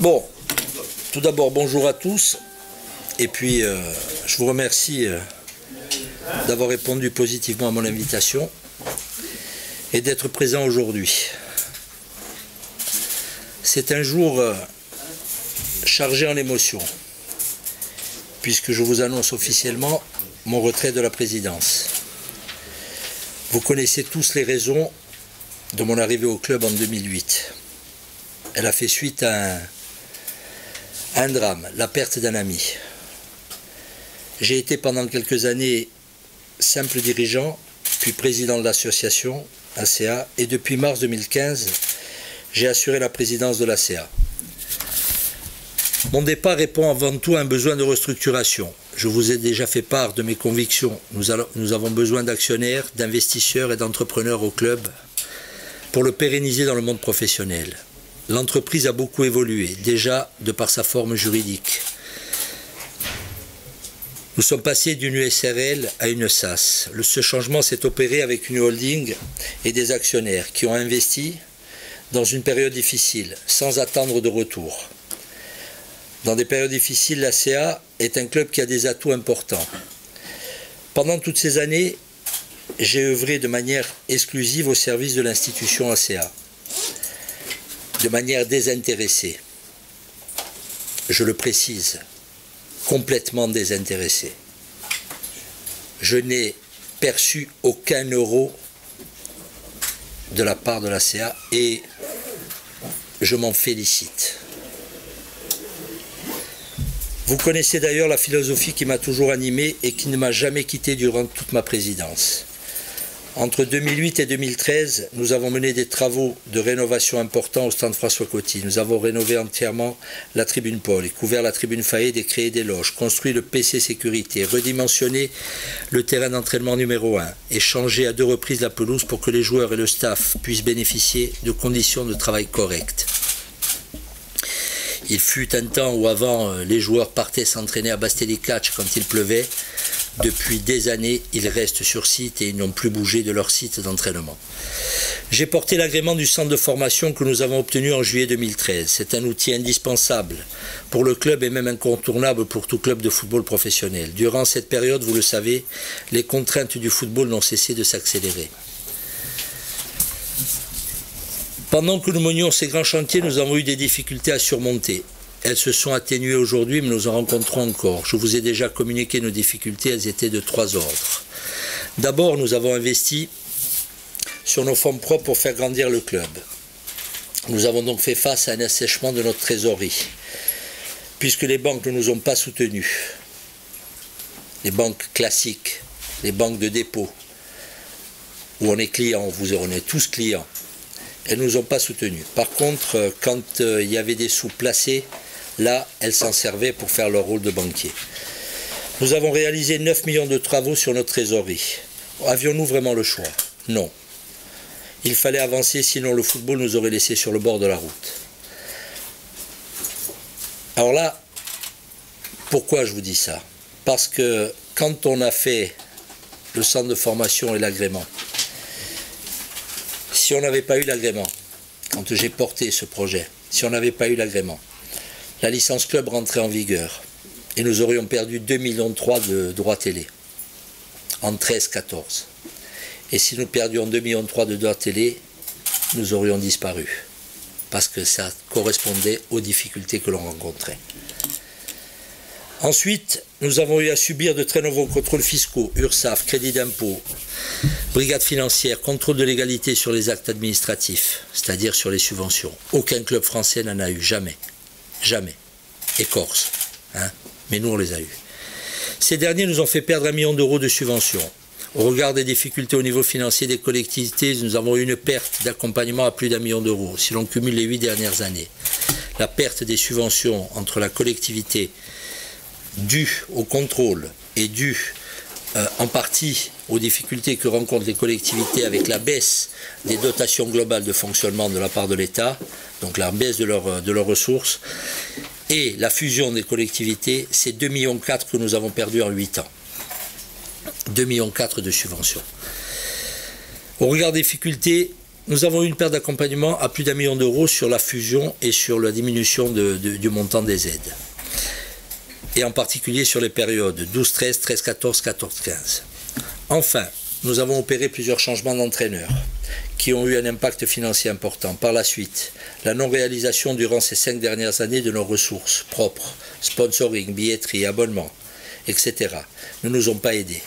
Bon, tout d'abord, bonjour à tous. Et puis, je vous remercie d'avoir répondu positivement à mon invitation et d'être présent aujourd'hui. C'est un jour chargé en émotions, puisque je vous annonce officiellement mon retrait de la présidence. Vous connaissez tous les raisons de mon arrivée au club en 2008. Elle a fait suite à un drame, la perte d'un ami. J'ai été pendant quelques années simple dirigeant, puis président de l'association ACA, et depuis mars 2015, j'ai assuré la présidence de l'ACA. Mon départ répond avant tout à un besoin de restructuration. Je vous ai déjà fait part de mes convictions. Nous avons besoin d'actionnaires, d'investisseurs et d'entrepreneurs au club pour le pérenniser dans le monde professionnel. L'entreprise a beaucoup évolué, déjà de par sa forme juridique. Nous sommes passés d'une USRL à une SAS. Ce changement s'est opéré avec une holding et des actionnaires qui ont investi dans une période difficile, sans attendre de retour. Dans des périodes difficiles, l'ACA est un club qui a des atouts importants. Pendant toutes ces années, j'ai œuvré de manière exclusive au service de l'institution ACA, de manière désintéressée. Je le précise, complètement désintéressée. Je n'ai perçu aucun euro de la part de l'ACA et je m'en félicite. Vous connaissez d'ailleurs la philosophie qui m'a toujours animé et qui ne m'a jamais quitté durant toute ma présidence. Entre 2008 et 2013, nous avons mené des travaux de rénovation importants au stade François Coty. Nous avons rénové entièrement la tribune Paul et couvert la tribune Fayet et créé des loges, construit le PC sécurité, redimensionné le terrain d'entraînement numéro 1 et changé à 2 reprises la pelouse pour que les joueurs et le staff puissent bénéficier de conditions de travail correctes. Il fut un temps où avant les joueurs partaient s'entraîner à Bastille-Catch quand il pleuvait. Depuis des années, ils restent sur site et ils n'ont plus bougé de leur site d'entraînement. J'ai porté l'agrément du centre de formation que nous avons obtenu en juillet 2013. C'est un outil indispensable pour le club et même incontournable pour tout club de football professionnel. Durant cette période, vous le savez, les contraintes du football n'ont cessé de s'accélérer. Pendant que nous menions ces grands chantiers, nous avons eu des difficultés à surmonter. Elles se sont atténuées aujourd'hui, mais nous en rencontrons encore. Je vous ai déjà communiqué nos difficultés, elles étaient de 3 ordres. D'abord, nous avons investi sur nos fonds propres pour faire grandir le club. Nous avons donc fait face à un assèchement de notre trésorerie, puisque les banques ne nous ont pas soutenus. Les banques classiques, les banques de dépôt, où on est client, on est tous clients. Elles ne nous ont pas soutenus. Par contre, quand il y avait des sous placés, là, elles s'en servaient pour faire leur rôle de banquier. Nous avons réalisé 9 millions de travaux sur notre trésorerie. Avions-nous vraiment le choix? Non. Il fallait avancer, sinon le football nous aurait laissés sur le bord de la route. Alors là, pourquoi je vous dis ça? Parce que quand on a fait le centre de formation et l'agrément, si on n'avait pas eu l'agrément, quand j'ai porté ce projet, si on n'avait pas eu l'agrément, la licence club rentrait en vigueur et nous aurions perdu 2,3 millions de droits télé en 13-14. Et si nous perdions 2,3 millions de droits télé, nous aurions disparu parce que ça correspondait aux difficultés que l'on rencontrait. Ensuite, nous avons eu à subir de très nombreux contrôles fiscaux, URSSAF, crédit d'impôt, brigade financière, contrôle de légalité sur les actes administratifs, c'est-à-dire sur les subventions. Aucun club français n'en a eu, jamais. Jamais. Et Corse. Hein, mais nous, on les a eus. Ces derniers nous ont fait perdre 1 million d'euros de subventions. Au regard des difficultés au niveau financier des collectivités, nous avons eu une perte d'accompagnement à plus d'1 million d'euros, si l'on cumule les 8 dernières années. La perte des subventions entre la collectivité due au contrôle et due en partie aux difficultés que rencontrent les collectivités avec la baisse des dotations globales de fonctionnement de la part de l'État, donc la baisse de leurs ressources, et la fusion des collectivités, c'est 2,4 millions que nous avons perdu en 8 ans. 2,4 millions de subventions. Au regard des difficultés, nous avons eu une perte d'accompagnement à plus d'1 million d'euros sur la fusion et sur la diminution du montant des aides. Et en particulier sur les périodes 12-13, 13-14, 14-15. Enfin, nous avons opéré plusieurs changements d'entraîneurs qui ont eu un impact financier important. Par la suite, la non-réalisation durant ces 5 dernières années de nos ressources propres, sponsoring, billetterie, abonnement, etc., ne nous ont pas aidés.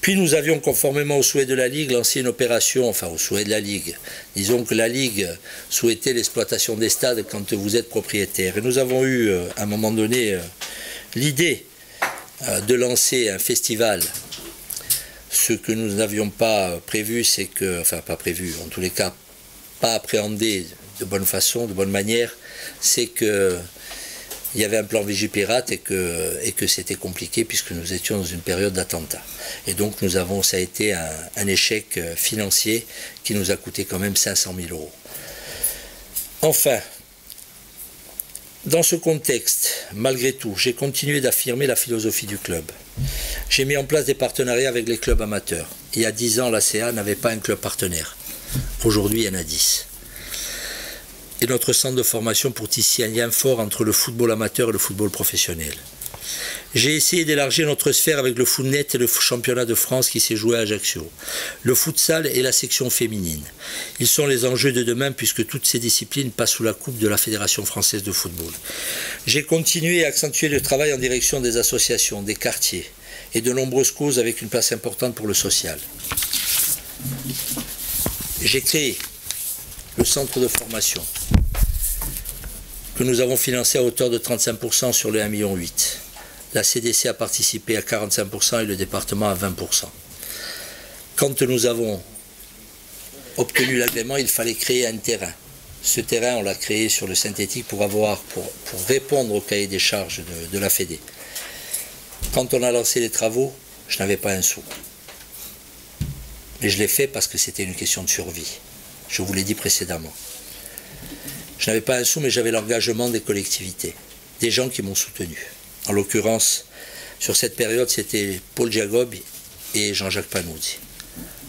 Puis nous avions, conformément au souhait de la Ligue, lancé une opération, enfin au souhait de la Ligue. Disons que la Ligue souhaitait l'exploitation des stades quand vous êtes propriétaire. Et nous avons eu, à un moment donné, l'idée de lancer un festival. Ce que nous n'avions pas prévu, c'est que, enfin pas prévu, en tous les cas, pas appréhendé de bonne façon, de bonne manière, c'est que il y avait un plan Vigipirate et que c'était compliqué puisque nous étions dans une période d'attentat. Et donc ça a été un échec financier qui nous a coûté quand même 500 000 euros. Enfin, dans ce contexte, malgré tout, j'ai continué d'affirmer la philosophie du club. J'ai mis en place des partenariats avec les clubs amateurs. Il y a 10 ans, l'ACA n'avait pas un club partenaire. Aujourd'hui, il y en a 10. Et notre centre de formation pour tisser un lien fort entre le football amateur et le football professionnel. J'ai essayé d'élargir notre sphère avec le footnet et le championnat de France qui s'est joué à Ajaccio. Le futsal et la section féminine. Ils sont les enjeux de demain puisque toutes ces disciplines passent sous la coupe de la Fédération française de football. J'ai continué à accentuer le travail en direction des associations, des quartiers et de nombreuses causes avec une place importante pour le social. J'ai créé le centre de formation que nous avons financé à hauteur de 35% sur le 1,8 million. La CDC a participé à 45% et le département à 20%. Quand nous avons obtenu l'agrément, il fallait créer un terrain. Ce terrain, on l'a créé sur le synthétique pour répondre au cahier des charges de la Fédé. Quand on a lancé les travaux, je n'avais pas un sou. Mais je l'ai fait parce que c'était une question de survie. Je vous l'ai dit précédemment. Je n'avais pas un sou, mais j'avais l'engagement des collectivités, des gens qui m'ont soutenu. En l'occurrence, sur cette période, c'était Paul Jacob et Jean-Jacques Panuzzi,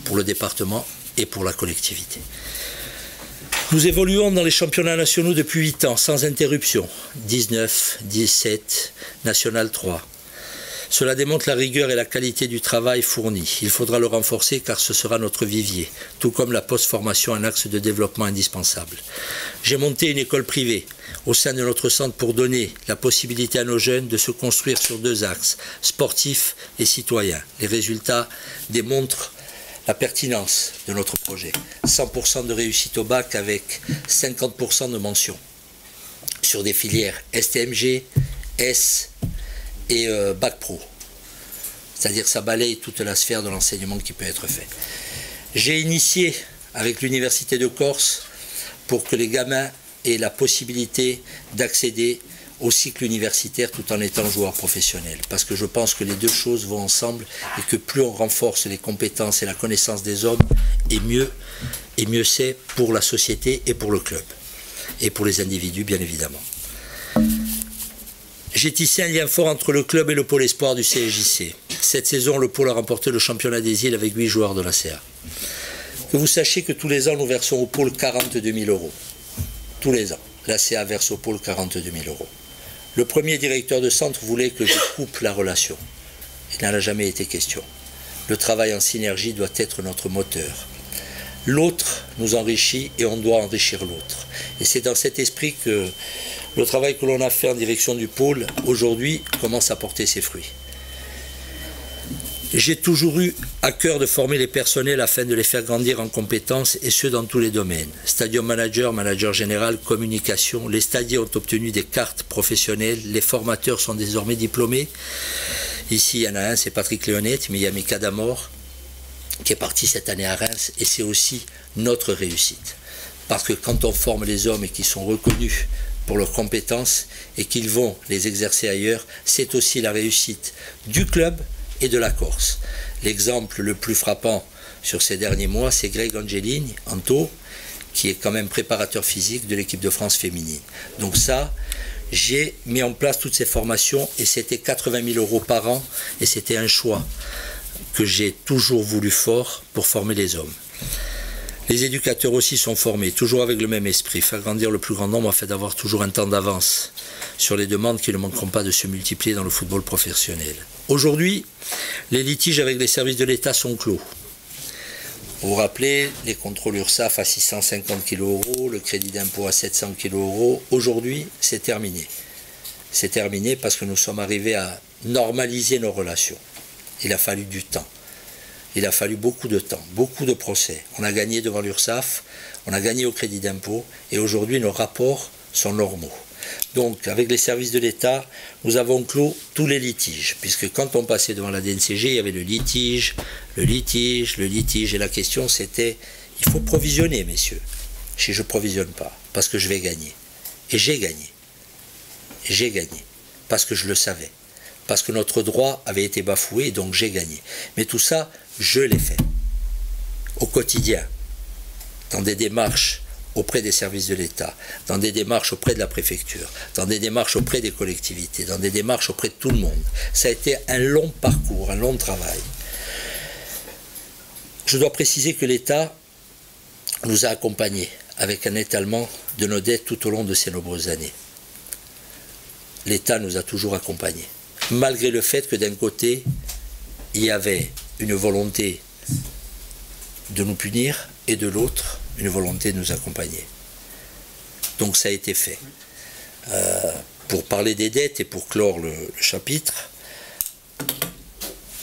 pour le département et pour la collectivité. Nous évoluons dans les championnats nationaux depuis 8 ans, sans interruption. 19, 17, National 3. Cela démontre la rigueur et la qualité du travail fourni. Il faudra le renforcer car ce sera notre vivier, tout comme la post-formation, un axe de développement indispensable. J'ai monté une école privée au sein de notre centre pour donner la possibilité à nos jeunes de se construire sur 2 axes, sportifs et citoyens. Les résultats démontrent la pertinence de notre projet. 100% de réussite au bac avec 50% de mention sur des filières STMG, S et Bac Pro. C'est-à-dire que ça balaye toute la sphère de l'enseignement qui peut être fait. J'ai initié avec l'Université de Corse pour que les gamins aient la possibilité d'accéder au cycle universitaire tout en étant joueur professionnel. Parce que je pense que les deux choses vont ensemble et que plus on renforce les compétences et la connaissance des hommes, et mieux c'est pour la société et pour le club. Et pour les individus, bien évidemment. J'ai tissé un lien fort entre le club et le pôle espoir du CSJC. Cette saison, le pôle a remporté le championnat des îles avec 8 joueurs de la CA. Que vous sachiez que tous les ans, nous versons au pôle 42 000 euros. Tous les ans. La CA verse au pôle 42 000 euros. Le premier directeur de centre voulait que je coupe la relation. Il n'en a jamais été question. Le travail en synergie doit être notre moteur. L'autre nous enrichit et on doit enrichir l'autre. Et c'est dans cet esprit que le travail que l'on a fait en direction du pôle, aujourd'hui, commence à porter ses fruits. J'ai toujours eu à cœur de former les personnels afin de les faire grandir en compétences, et ce dans tous les domaines. Stadium manager, manager général, communication. Les stadiers ont obtenu des cartes professionnelles. Les formateurs sont désormais diplômés. Ici, il y en a un, c'est Patrick Léonette, mais il y a Mika Damor, qui est parti cette année à Reims, et c'est aussi notre réussite. Parce que quand on forme les hommes et qu'ils sont reconnus pour leurs compétences et qu'ils vont les exercer ailleurs, c'est aussi la réussite du club et de la Corse. L'exemple le plus frappant sur ces derniers mois, c'est Greg Angelini, Anto, qui est quand même préparateur physique de l'équipe de France féminine. Donc ça, j'ai mis en place toutes ces formations et c'était 80 000 euros par an et c'était un choix que j'ai toujours voulu fort pour former les hommes. Les éducateurs aussi sont formés, toujours avec le même esprit, faire grandir le plus grand nombre afin d'avoir toujours un temps d'avance sur les demandes qui ne manqueront pas de se multiplier dans le football professionnel. Aujourd'hui, les litiges avec les services de l'État sont clos. Vous vous rappelez, les contrôles URSSAF à 650 kg €, le crédit d'impôt à 700 kg €. Aujourd'hui, c'est terminé. C'est terminé parce que nous sommes arrivés à normaliser nos relations. Il a fallu du temps. Il a fallu beaucoup de temps, beaucoup de procès. On a gagné devant l'URSSAF, on a gagné au crédit d'impôt, et aujourd'hui nos rapports sont normaux. Donc avec les services de l'État, nous avons clos tous les litiges, puisque quand on passait devant la DNCG, il y avait le litige, et la question c'était, il faut provisionner, messieurs. Si je ne provisionne pas, parce que je vais gagner. Et j'ai gagné. J'ai gagné, parce que je le savais. Parce que notre droit avait été bafoué, et donc j'ai gagné. Mais tout ça, je l'ai fait. Au quotidien, dans des démarches auprès des services de l'État, dans des démarches auprès de la préfecture, dans des démarches auprès des collectivités, dans des démarches auprès de tout le monde. Ça a été un long parcours, un long travail. Je dois préciser que l'État nous a accompagnés avec un étalement de nos dettes tout au long de ces nombreuses années. L'État nous a toujours accompagnés, malgré le fait que d'un côté, il y avait une volonté de nous punir et de l'autre, une volonté de nous accompagner. Donc ça a été fait. Pour parler des dettes et pour clore le chapitre,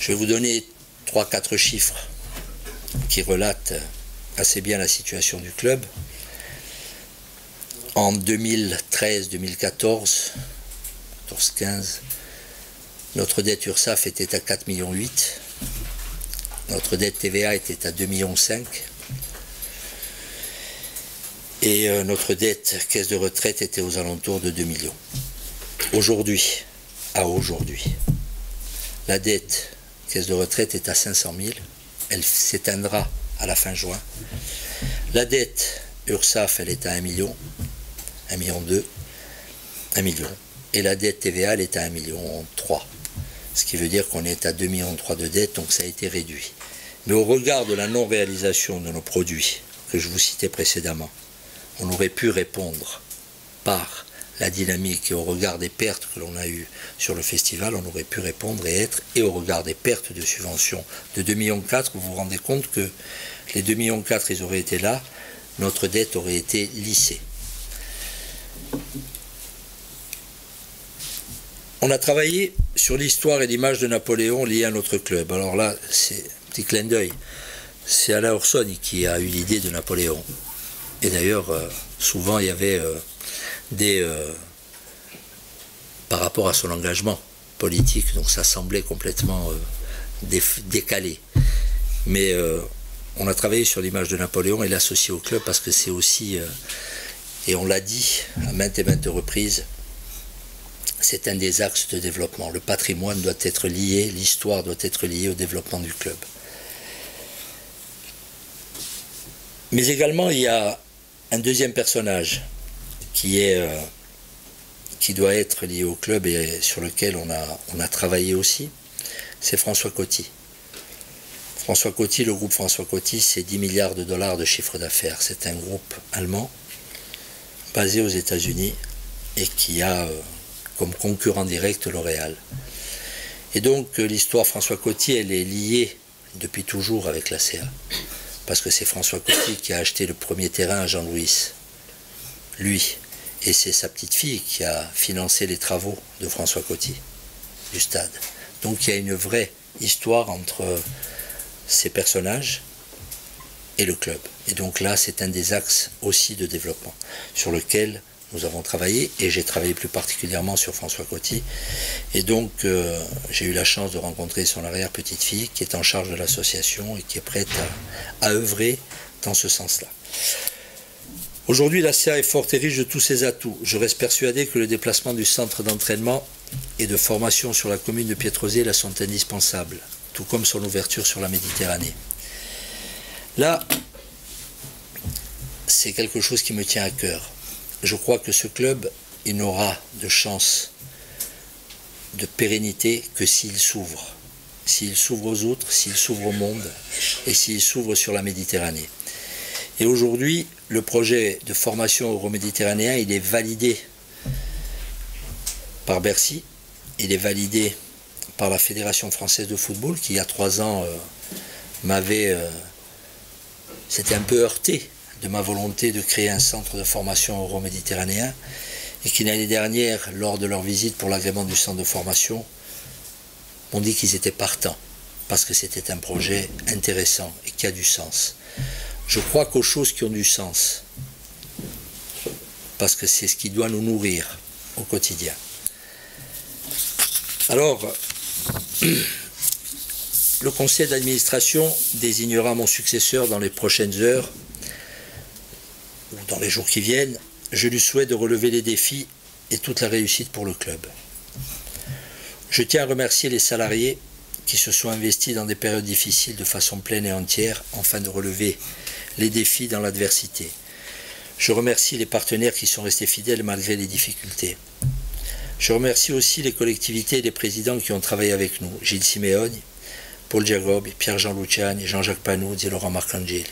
je vais vous donner 3-4 chiffres qui relatent assez bien la situation du club. En 2013-2014, 14-15, notre dette URSSAF était à 4,8 millions. Notre dette TVA était à 2,5 millions. Et notre dette caisse de retraite était aux alentours de 2 millions. Aujourd'hui, la dette caisse de retraite est à 500 000. Elle s'éteindra à la fin juin. La dette URSSAF, elle est à 1 million, 1,2 million, 1 million. Et la dette TVA, elle est à 1,3 million. Ce qui veut dire qu'on est à 2,3 millions de dette, donc ça a été réduit. Mais au regard de la non-réalisation de nos produits, que je vous citais précédemment, on aurait pu répondre par la dynamique et au regard des pertes que l'on a eues sur le festival, on aurait pu répondre et au regard des pertes de subventions de 2,4 millions, vous vous rendez compte que les 2,4 millions, ils auraient été là, notre dette aurait été lissée. On a travaillé sur l'histoire et l'image de Napoléon liée à notre club. Alors là, c'est un petit clin d'œil. C'est Alain Orson qui a eu l'idée de Napoléon. Et d'ailleurs, souvent, il y avait par rapport à son engagement politique, donc ça semblait complètement décalé. Mais on a travaillé sur l'image de Napoléon et l'associer au club parce que c'est aussi, et on l'a dit à maintes et maintes reprises, c'est un des axes de développement. Le patrimoine doit être lié, l'histoire doit être liée au développement du club. Mais également, il y a un deuxième personnage qui doit être lié au club et sur lequel on a travaillé aussi, c'est François Coty. François Coty, le groupe François Coty, c'est 10 milliards de dollars de chiffre d'affaires. C'est un groupe allemand basé aux États-Unis et qui a comme concurrent direct L'Oréal. Et donc l'histoire François Coty, elle est liée depuis toujours avec la CA. Parce que c'est François Coty qui a acheté le premier terrain à Jean-Louis. Lui. Et c'est sa petite fille qui a financé les travaux de François Coty, du stade. Donc il y a une vraie histoire entre ces personnages et le club. Et donc là, c'est un des axes aussi de développement sur lequel nous avons travaillé, et j'ai travaillé plus particulièrement sur François Coty. Et donc, j'ai eu la chance de rencontrer son arrière-petite-fille qui est en charge de l'association et qui est prête à œuvrer dans ce sens-là. Aujourd'hui, la CA est forte et riche de tous ses atouts. Je reste persuadé que le déplacement du centre d'entraînement et de formation sur la commune de Pietrosier la sont indispensables, tout comme son ouverture sur la Méditerranée. Là, c'est quelque chose qui me tient à cœur. Je crois que ce club, il n'aura de chance de pérennité que s'il s'ouvre. S'il s'ouvre aux autres, s'il s'ouvre au monde et s'il s'ouvre sur la Méditerranée. Et aujourd'hui, le projet de formation euro-méditerranéen, il est validé par Bercy, il est validé par la Fédération française de football, qui il y a 3 ans s'était un peu heurté de ma volonté de créer un centre de formation euro-méditerranéen, et qui l'année dernière, lors de leur visite pour l'agrément du centre de formation, m'ont dit qu'ils étaient partants, parce que c'était un projet intéressant et qui a du sens. Je crois qu'aux choses qui ont du sens, parce que c'est ce qui doit nous nourrir au quotidien. Alors, le conseil d'administration désignera mon successeur dans les prochaines heures, ou dans les jours qui viennent. Je lui souhaite de relever les défis et toute la réussite pour le club. Je tiens à remercier les salariés qui se sont investis dans des périodes difficiles de façon pleine et entière, afin de relever les défis dans l'adversité. Je remercie les partenaires qui sont restés fidèles malgré les difficultés. Je remercie aussi les collectivités et les présidents qui ont travaillé avec nous, Gilles Simeoni, Paul Giacobbi, Pierre-Jean Luciani, Jean-Jacques Panuzzi et Laurent Marcangeli.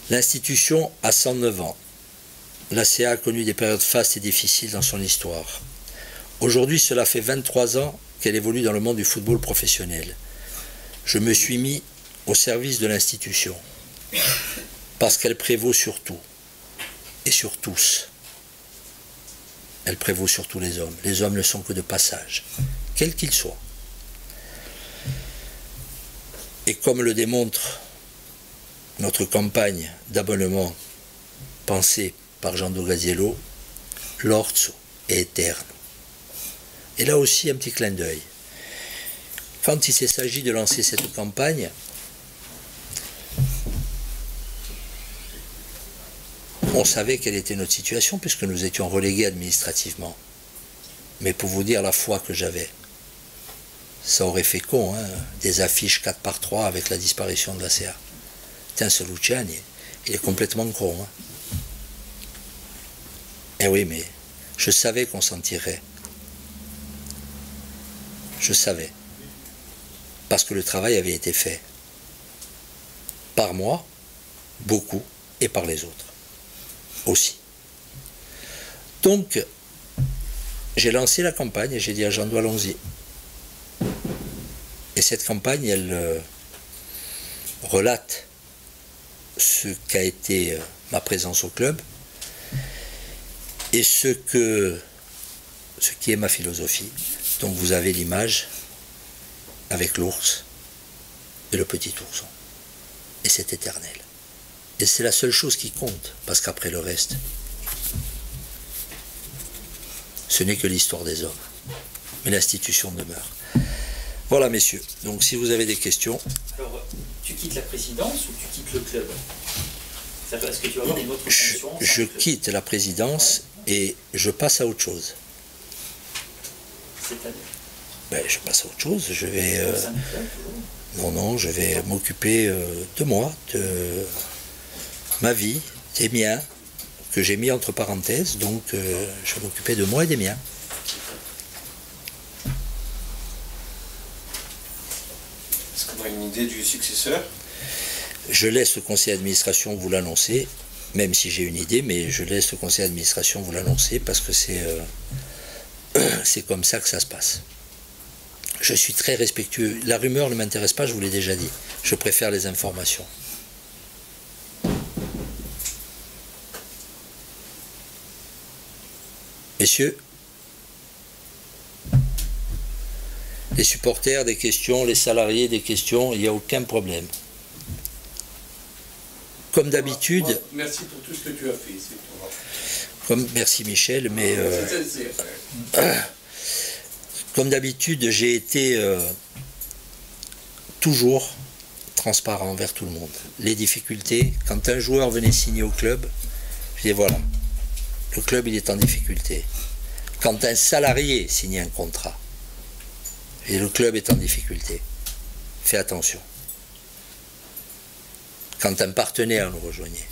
L'institution a 109 ans. L'ACA a connu des périodes fastes et difficiles dans son histoire. Aujourd'hui, cela fait 23 ans qu'elle évolue dans le monde du football professionnel. Je me suis mis au service de l'institution, parce qu'elle prévaut sur tout et sur tous. Elle prévaut sur tous les hommes. Les hommes ne sont que de passage, quels qu'ils soient. Et comme le démontre notre campagne d'abonnement pensée par Jean Dogaziello, l'orzo est éterne. Et là aussi, un petit clin d'œil. Quand il s'agit de lancer cette campagne, on savait quelle était notre situation puisque nous étions relégués administrativement. Mais pour vous dire la foi que j'avais, ça aurait fait con, hein, des affiches 4x3 avec la disparition de la CA. Tiens, ce Luciani, il est complètement con. Hein. Eh oui, mais je savais qu'on s'en tirerait. Je savais. Parce que le travail avait été fait. Par moi, beaucoup, et par les autres. Aussi. Donc, j'ai lancé la campagne et j'ai dit à Jean Doux, allons-y. Et cette campagne, elle relate ce qu'a été ma présence au club et ce qui est ma philosophie. Donc vous avez l'image avec l'ours et le petit ourson. Et c'est éternel. Et c'est la seule chose qui compte, parce qu'après le reste, ce n'est que l'histoire des hommes. Mais l'institution demeure. Voilà, messieurs. Donc, si vous avez des questions... Alors, tu quittes la présidence ou tu quittes le club? Est-ce que tu vas avoir une autre fonction? Je quitte la présidence et je passe à autre chose. C'est-à-dire? Ben, je passe à autre chose. Je vais... Non, je vais m'occuper de moi, de ma vie, des miens, que j'ai mis entre parenthèses. Donc, je vais m'occuper de moi et des miens. Est-ce qu'on a une idée du successeur? Je laisse le conseil d'administration vous l'annoncer, même si j'ai une idée, mais je laisse le conseil d'administration vous l'annoncer parce que c'est comme ça que ça se passe. Je suis très respectueux. La rumeur ne m'intéresse pas, je vous l'ai déjà dit. Je préfère les informations. Messieurs, les supporters, des questions, les salariés, des questions, il n'y a aucun problème. Comme d'habitude... Merci pour tout ce que tu as fait. Merci Michel, mais... Comme d'habitude, j'ai été toujours transparent envers tout le monde. Les difficultés, quand un joueur venait signer au club, je disais voilà, le club il est en difficulté. Quand un salarié signait un contrat, et le club est en difficulté, fais attention. Quand un partenaire nous rejoignait,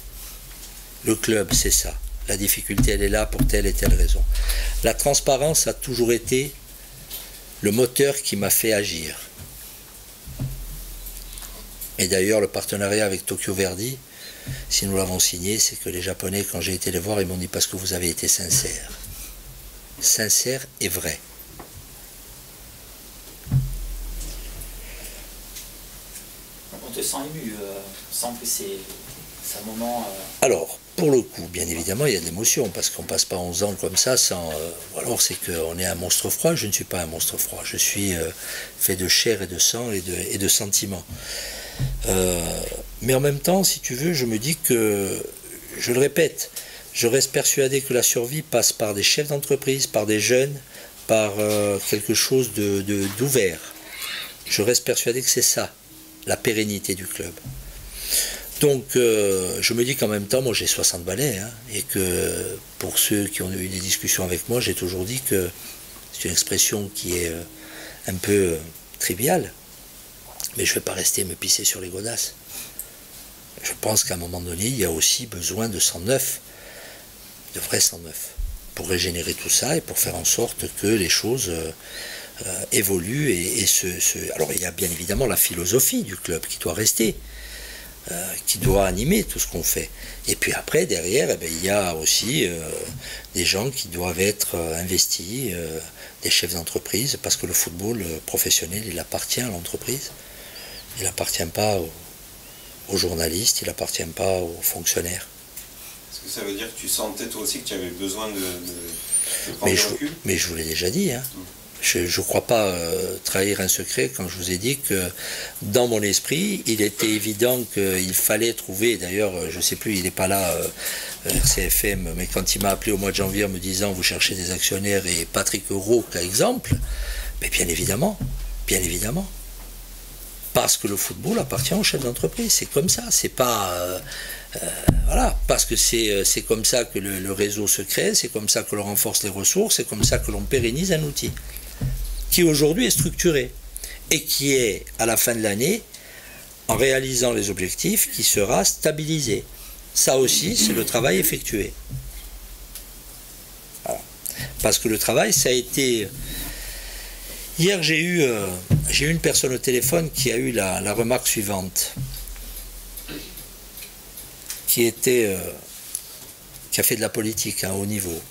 le club c'est ça. La difficulté elle est là pour telle et telle raison. La transparence a toujours été le moteur qui m'a fait agir. Et d'ailleurs, le partenariat avec Tokyo Verdy, si nous l'avons signé, c'est que les Japonais, quand j'ai été les voir, ils m'ont dit parce que vous avez été sincère. Sincère et vrai. On te sent ému, semble que c'est un moment... Alors, pour le coup, bien évidemment, il y a de l'émotion, parce qu'on ne passe pas 11 ans comme ça sans... alors c'est qu'on est un monstre froid, je ne suis pas un monstre froid. Je suis fait de chair et de sang et de sentiments. Mais en même temps, si tu veux, je me dis que, je le répète, je reste persuadé que la survie passe par des chefs d'entreprise, par des jeunes, par quelque chose d'ouvert. Je reste persuadé que c'est ça, la pérennité du club. Donc, je me dis qu'en même temps, moi j'ai 60 balais, hein, et que pour ceux qui ont eu des discussions avec moi, j'ai toujours dit que c'est une expression qui est un peu triviale, mais je ne vais pas rester me pisser sur les godasses. Je pense qu'à un moment donné, il y a aussi besoin de sang neuf, de vrai sang neuf, pour régénérer tout ça et pour faire en sorte que les choses évoluent Alors il y a bien évidemment la philosophie du club qui doit rester, qui doit animer tout ce qu'on fait. Et puis après, derrière, eh bien, il y a aussi des gens qui doivent être investis, des chefs d'entreprise, parce que le football professionnel, il appartient à l'entreprise. Il n'appartient pas aux journalistes, il n'appartient pas aux fonctionnaires. Est-ce que ça veut dire que tu sentais toi aussi que tu avais besoin de prendre le recul ? Mais je vous l'ai déjà dit, hein. Je ne crois pas trahir un secret quand je vous ai dit que dans mon esprit, il était évident qu'il fallait trouver, d'ailleurs, je ne sais plus, il n'est pas là, RCFM, mais quand il m'a appelé au mois de janvier en me disant vous cherchez des actionnaires et Patrick Euro, par exemple, mais bien évidemment, parce que le football appartient aux chefs d'entreprise, c'est comme ça, c'est pas... voilà, parce que c'est comme ça que le réseau se crée, c'est comme ça que l'on renforce les ressources, c'est comme ça que l'on pérennise un outil qui aujourd'hui est structuré et qui est, à la fin de l'année, en réalisant les objectifs, qui sera stabilisé. Ça aussi, c'est le travail effectué. Voilà. Parce que le travail, ça a été... Hier, j'ai eu une personne au téléphone qui a eu la remarque suivante, qui a fait de la politique à haut niveau,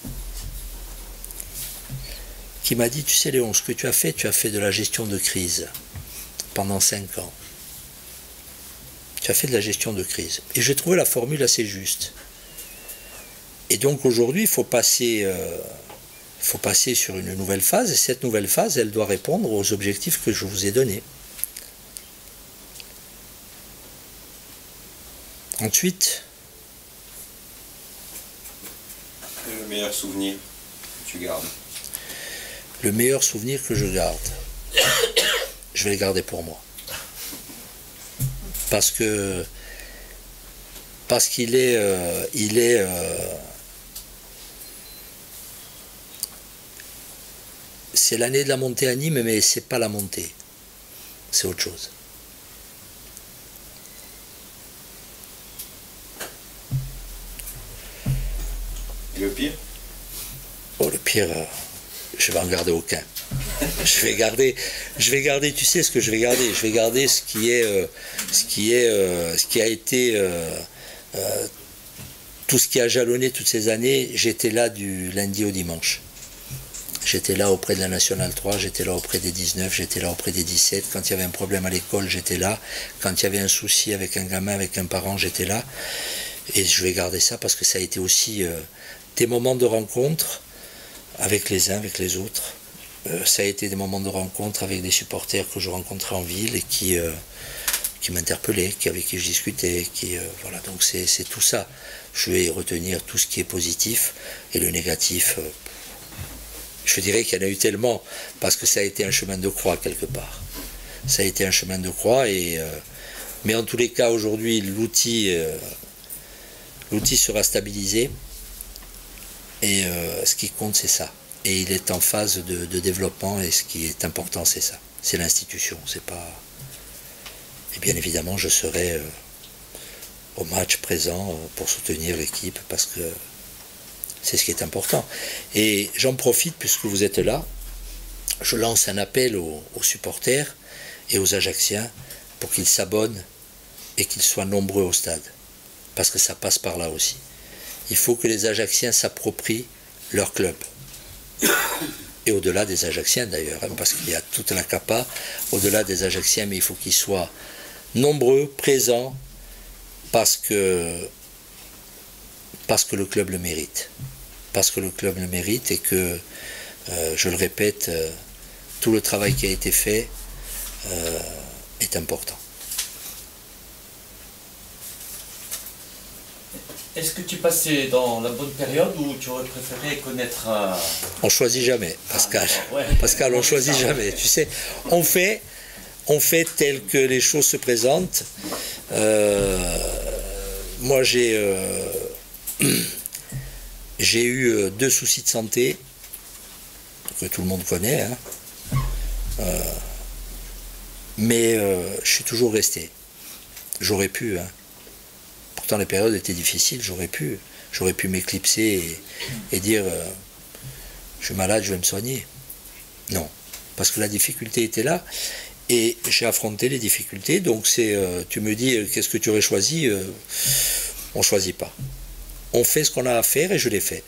qui m'a dit, tu sais Léon, ce que tu as fait de la gestion de crise pendant 5 ans. Tu as fait de la gestion de crise. Et j'ai trouvé la formule assez juste. Et donc aujourd'hui, il faut passer sur une nouvelle phase, et cette nouvelle phase, elle doit répondre aux objectifs que je vous ai donnés. Ensuite... Le meilleur souvenir que tu gardes? Le meilleur souvenir que je garde, je vais le garder pour moi. Parce qu'il est, c'est l'année de la montée à Nîmes, mais c'est pas la montée, c'est autre chose. Et le pire? Oh, le pire, je vais en garder aucun. Je vais garder, tu sais ce que je vais garder. Je vais garder ce qui a été, tout ce qui a jalonné toutes ces années. J'étais là du lundi au dimanche. J'étais là auprès de la Nationale 3, j'étais là auprès des 19, j'étais là auprès des 17. Quand il y avait un problème à l'école, j'étais là. Quand il y avait un souci avec un gamin, avec un parent, j'étais là. Et je vais garder ça parce que ça a été aussi des moments de rencontre avec les uns, avec les autres. Ça a été des moments de rencontre avec des supporters que je rencontrais en ville et qui m'interpellaient, avec qui je discutais. Voilà, donc c'est tout ça. Je vais retenir tout ce qui est positif et le négatif. Je dirais qu'il y en a eu tellement parce que ça a été un chemin de croix quelque part. Ça a été un chemin de croix, mais en tous les cas aujourd'hui l'outil sera stabilisé et ce qui compte c'est ça. Et il est en phase de développement et ce qui est important c'est ça. C'est l'institution, c'est pas... Et bien évidemment je serai au match présent pour soutenir l'équipe parce que c'est ce qui est important. Et j'en profite puisque vous êtes là, je lance un appel aux supporters et aux Ajacciens pour qu'ils s'abonnent et qu'ils soient nombreux au stade. Parce que ça passe par là aussi. Il faut que les Ajacciens s'approprient leur club. Et au-delà des Ajacciens d'ailleurs, hein, parce qu'il y a toute la CAPA au-delà des Ajacciens, mais il faut qu'ils soient nombreux, présents, parce que le club le mérite. Parce que le club le mérite et que, je le répète, tout le travail qui a été fait est important. Est-ce que tu passais dans la bonne période ou tu aurais préféré connaître... On choisit jamais, Pascal. Ouais. Pascal, on choisit jamais. Tu sais, on fait tel que les choses se présentent. Moi, j'ai eu 2 soucis de santé que tout le monde connaît, hein. Mais je suis toujours resté. J'aurais pu, hein. Pourtant les périodes étaient difficiles, j'aurais pu m'éclipser et dire je suis malade, je vais me soigner. Non, parce que la difficulté était là et j'ai affronté les difficultés. Donc tu me dis qu'est-ce que tu aurais choisi, on ne choisit pas. On fait ce qu'on a à faire et je l'ai fait.